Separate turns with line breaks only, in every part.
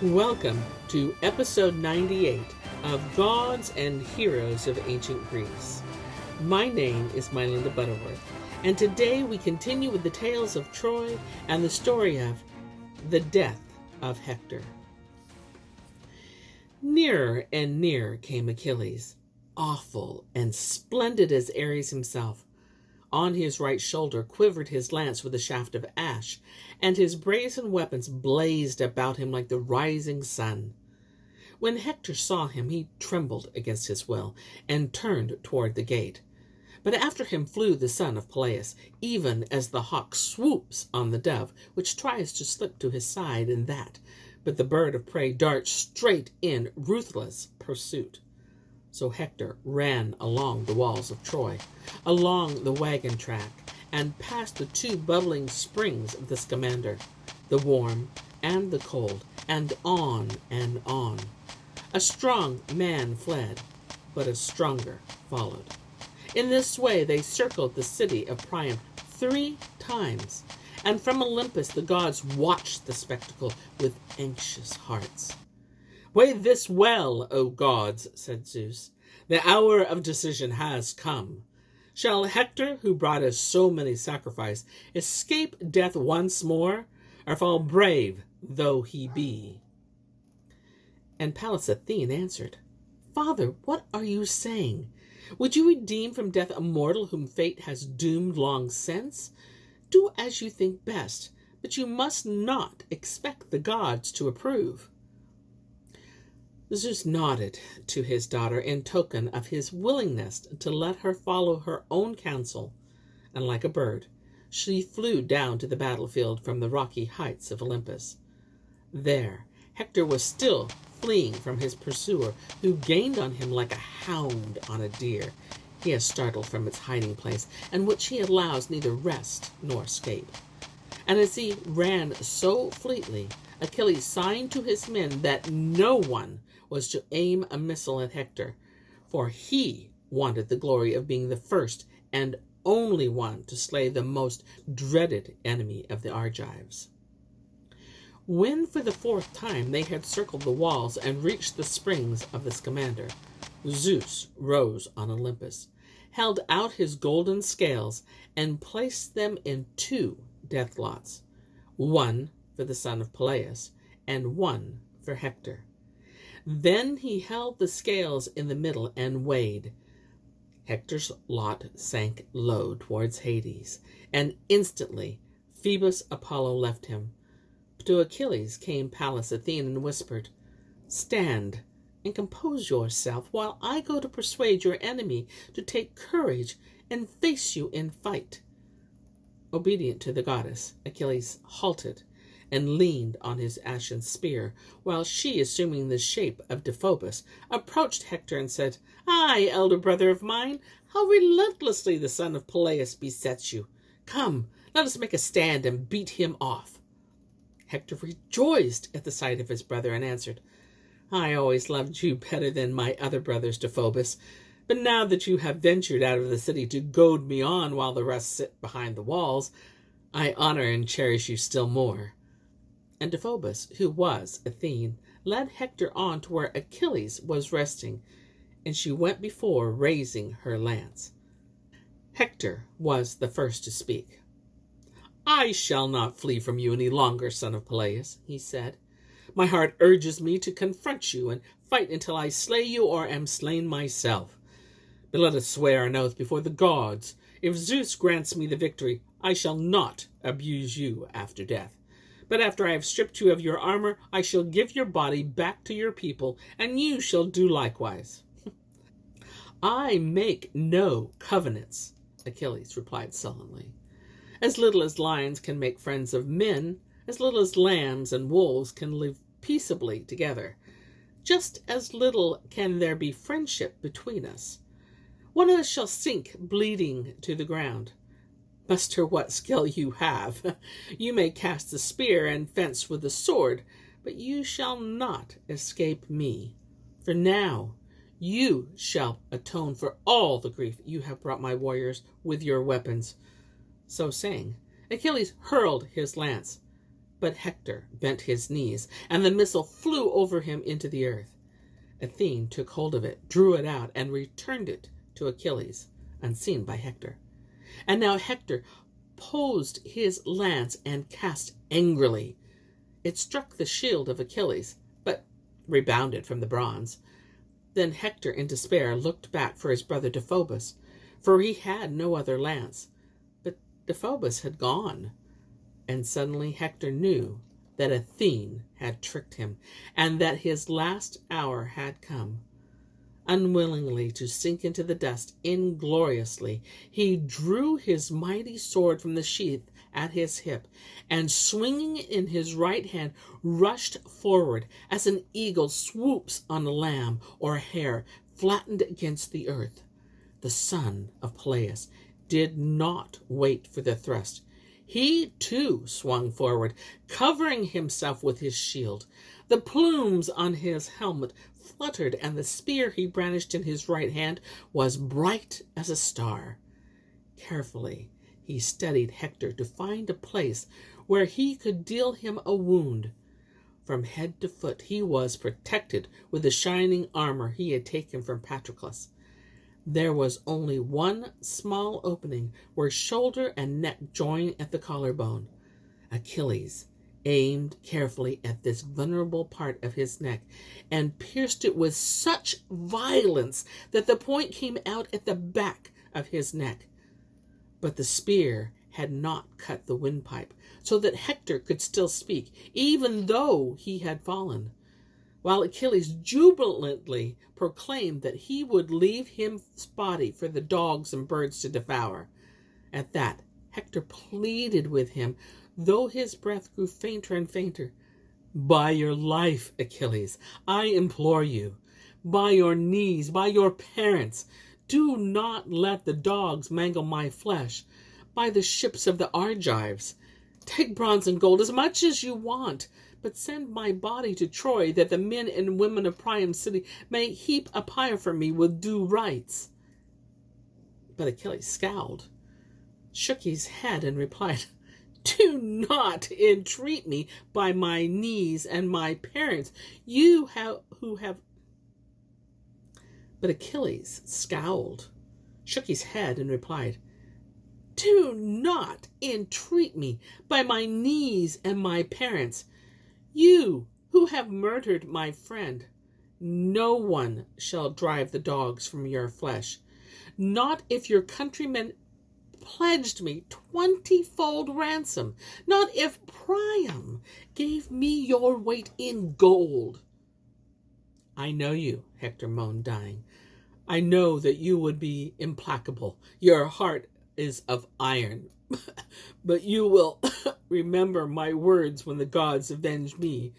Welcome to episode 98 of Gods and Heroes of Ancient Greece. My name is MyLinda Butterworth, and today we continue with the tales of Troy and the story of the Death of Hector. Nearer and nearer came Achilles, awful and splendid as Ares himself. On his right shoulder quivered his lance with a shaft of ash, and his brazen weapons blazed about him like the rising sun. When Hector saw him, he trembled against his will, and turned toward the gate. But after him flew the son of Peleus, even as the hawk swoops on the dove, which tries to slip to his side in that, but the bird of prey darts straight in ruthless pursuit. So Hector ran along the walls of Troy, along the wagon track, and past the two bubbling springs of the Scamander, the warm and the cold, and on and on. A strong man fled, but a stronger followed. In this way they circled the city of Priam 3 times, and from Olympus the gods watched the spectacle with anxious hearts. "Weigh this well, O gods," said Zeus. "The hour of decision has come. Shall Hector, who brought us so many sacrifices, escape death once more, or fall brave though he be?" And Pallas Athene answered, "Father, what are you saying? Would you redeem from death a mortal whom fate has doomed long since? Do as you think best, but you must not expect the gods to approve." Zeus nodded to his daughter in token of his willingness to let her follow her own counsel, and like a bird, she flew down to the battlefield from the rocky heights of Olympus. There, Hector was still fleeing from his pursuer, who gained on him like a hound on a deer he has startled from its hiding place, and which he allows neither rest nor escape. And as he ran so fleetly, Achilles signed to his men that no one was to aim a missile at Hector, for he wanted the glory of being the first and only one to slay the most dreaded enemy of the Argives. When for the 4th time they had circled the walls and reached the springs of the Scamander, Zeus rose on Olympus, held out his golden scales, and placed them in 2 death lots, one for the son of Peleus and one for Hector. Then he held the scales in the middle and weighed. Hector's lot sank low towards Hades, and instantly Phoebus Apollo left him. But to Achilles came Pallas Athene and whispered, "Stand and compose yourself while I go to persuade your enemy to take courage and face you in fight." Obedient to the goddess, Achilles halted and leaned on his ashen spear, while she, assuming the shape of Dephobus, approached Hector and said, "Aye, elder brother of mine, how relentlessly the son of Peleus besets you. Come, let us make a stand and beat him off." Hector rejoiced at the sight of his brother and answered, "I always loved you better than my other brothers, Dephobus, but now that you have ventured out of the city to goad me on while the rest sit behind the walls, I honor and cherish you still more." And Dephobus, who was Athene, led Hector on to where Achilles was resting, and she went before, raising her lance. Hector was the first to speak. "I shall not flee from you any longer, son of Peleus," he said. "My heart urges me to confront you and fight until I slay you or am slain myself. But let us swear an oath before the gods. If Zeus grants me the victory, I shall not abuse you after death. But after I have stripped you of your armor, I shall give your body back to your people, and you shall do likewise." "I make no covenants," Achilles replied sullenly. "As little as lions can make friends of men, as little as lambs and wolves can live peaceably together, just as little can there be friendship between us. One of us shall sink bleeding to the ground. Muster what skill you have. You may cast the spear and fence with the sword, but you shall not escape me. For now you shall atone for all the grief you have brought my warriors with your weapons." So saying, Achilles hurled his lance, But Hector bent his knees, and the missile flew over him into the earth. Athene took hold of it, drew it out, and returned it to Achilles, unseen by Hector. And now Hector posed his lance and cast angrily. It struck the shield of Achilles, but rebounded from the bronze. Then Hector, in despair, looked back for his brother Deiphobus, for he had no other lance. But Deiphobus had gone, and suddenly Hector knew that Athene had tricked him, and that his last hour had come. Unwillingly to sink into the dust ingloriously, he drew his mighty sword from the sheath at his hip, and swinging it in his right hand, rushed forward as an eagle swoops on a lamb or a hare flattened against the earth. The son of Peleus did not wait for the thrust. He, too, swung forward, covering himself with his shield. The plumes on his helmet fluttered, and the spear he brandished in his right hand was bright as a star. Carefully, he steadied Hector to find a place where he could deal him a wound. From head to foot, he was protected with the shining armor he had taken from Patroclus. There was only one small opening where shoulder and neck join at the collarbone. Achilles aimed carefully at this vulnerable part of his neck and pierced it with such violence that the point came out at the back of his neck. But the spear had not cut the windpipe, so that Hector could still speak, even though he had fallen, while Achilles jubilantly proclaimed that he would leave his body for the dogs and birds to devour. At that, Hector pleaded with him, though his breath grew fainter and fainter. "By your life, Achilles, I implore you, by your knees, by your parents, do not let the dogs mangle my flesh. By the ships of the Argives, take bronze and gold as much as you want, but send my body to Troy, that the men and women of Priam's city may heap a pyre for me with due rites." But Achilles scowled, shook his head, and replied, "Do not entreat me by my knees and my parents, But Achilles scowled, shook his head, and replied, "Do not entreat me by my knees and my parents, you who have murdered my friend. No one shall drive the dogs from your flesh, not if your countrymen pledged me 20-fold ransom, not if Priam gave me your weight in gold." "I know you," Hector moaned, dying. "I know that you would be implacable. Your heart is of iron. But you will remember my words when the gods avenge me.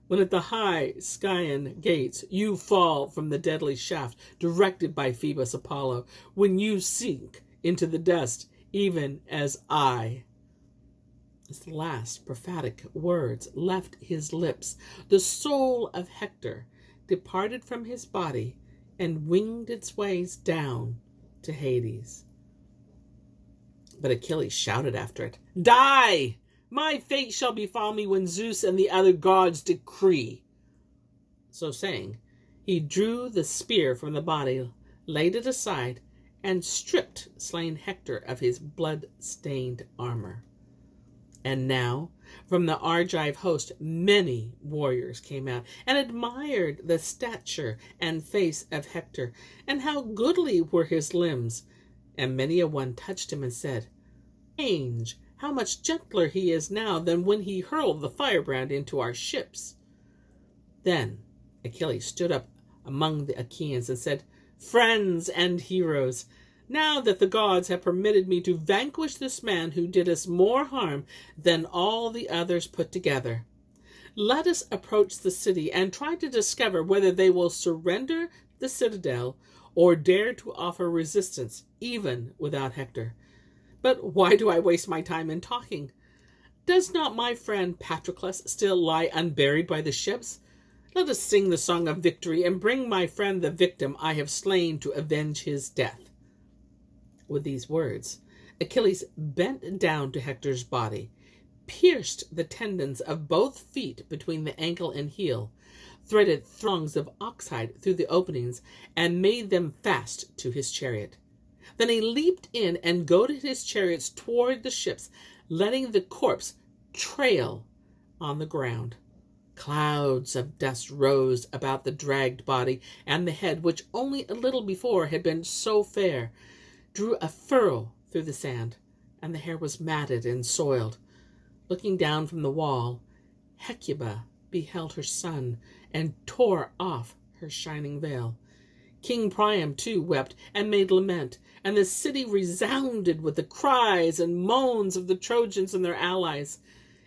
When at the high Scian gates you fall from the deadly shaft directed by Phoebus Apollo, when you sink into the dust, even as I." As the last prophetic words left his lips, the soul of Hector departed from his body and winged its ways down to Hades. But Achilles shouted after it, "Die! My fate shall befall me when Zeus and the other gods decree." So saying, he drew the spear from the body, laid it aside, and stripped slain Hector of his blood-stained armor. And now, from the Argive host, many warriors came out and admired the stature and face of Hector, and how goodly were his limbs. And many a one touched him and said, "Strange, how much gentler he is now than when he hurled the firebrand into our ships." Then Achilles stood up among the Achaeans and said, "Friends and heroes, now that the gods have permitted me to vanquish this man who did us more harm than all the others put together, let us approach the city and try to discover whether they will surrender the citadel or dare to offer resistance, even without Hector. But why do I waste my time in talking? Does not my friend Patroclus still lie unburied by the ships? Let us sing the song of victory and bring my friend the victim I have slain to avenge his death." With these words, Achilles bent down to Hector's body, pierced the tendons of both feet between the ankle and heel, threaded thongs of oxhide through the openings, and made them fast to his chariot. Then he leaped in and goaded his chariots toward the ships, letting the corpse trail on the ground. Clouds of dust rose about the dragged body, and the head, which only a little before had been so fair, drew a furrow through the sand, and the hair was matted and soiled. Looking down from the wall, Hecuba beheld her son and tore off her shining veil. King Priam, too, wept and made lament, and the city resounded with the cries and moans of the Trojans and their allies.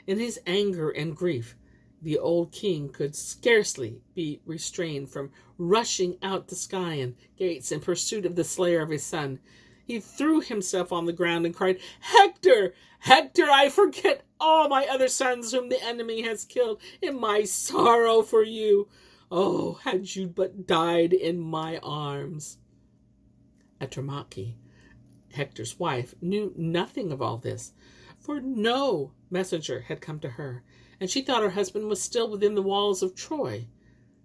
In his anger and grief, the old king could scarcely be restrained from rushing out the Scaean gates in pursuit of the slayer of his son. He threw himself on the ground and cried, "Hector! Hector, I forget all my other sons whom the enemy has killed in my sorrow for you. Oh, had you but died in my arms." Atramache, Hector's wife, knew nothing of all this, for no messenger had come to her, and she thought her husband was still within the walls of Troy.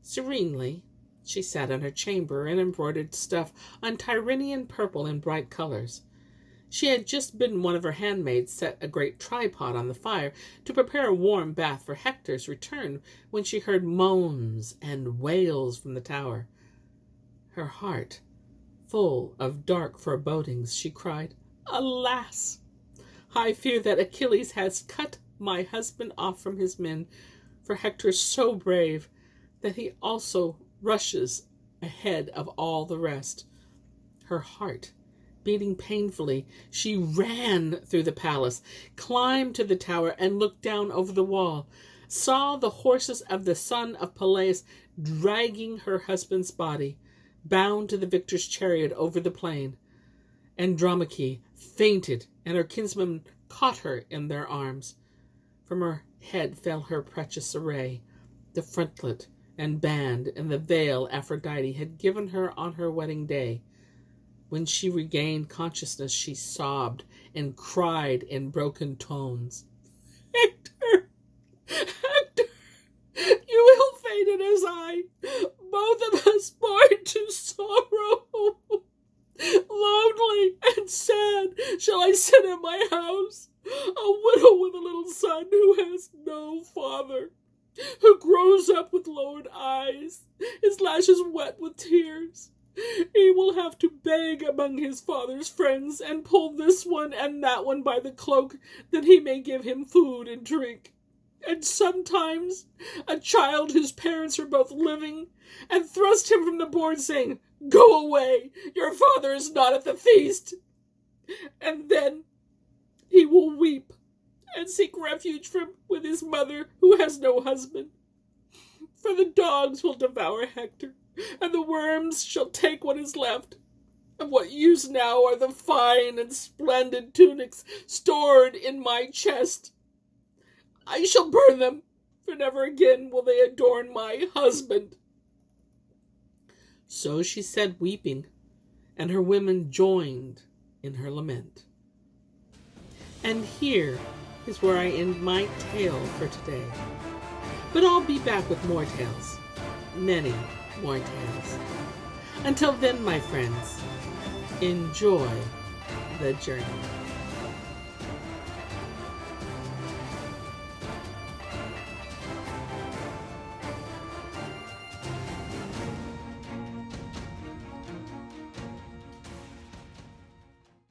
Serenely, she sat in her chamber and embroidered stuff on Tyrrhenian purple in bright colors. She had just bidden one of her handmaids set a great tripod on the fire to prepare a warm bath for Hector's return when she heard moans and wails from the tower. Her heart full of dark forebodings, she cried, "Alas! I fear that Achilles has cut my husband off from his men, for Hector is so brave that he also rushes ahead of all the rest." Her heart beating painfully, she ran through the palace, climbed to the tower, and looked down over the wall, saw the horses of the son of Peleus dragging her husband's body, bound to the victor's chariot over the plain. Andromache fainted, and her kinsmen caught her in their arms. From her head fell her precious array, the frontlet and band and the veil Aphrodite had given her on her wedding day. When she regained consciousness, she sobbed and cried in broken tones, "Hector! Hector! You ill-fated as I, both of us born to sorrow. Lonely and sad shall I sit in my house, a widow with a little son who has no father, who grows up with lowered eyes, his lashes wet with tears. He will have to beg among his father's friends and pull this one and that one by the cloak that he may give him food and drink. And sometimes a child whose parents are both living and thrust him from the board, saying, 'Go away, your father is not at the feast.' And then he will weep and seek refuge with his mother who has no husband. For the dogs will devour Hector, and the worms shall take what is left. Of what use now are the fine and splendid tunics stored in my chest? I shall burn them, for never again will they adorn my husband." So she said, weeping, and her women joined in her lament. And here is where I end my tale for today. But I'll be back with more tales, many more tales. Until then, my friends, enjoy the journey.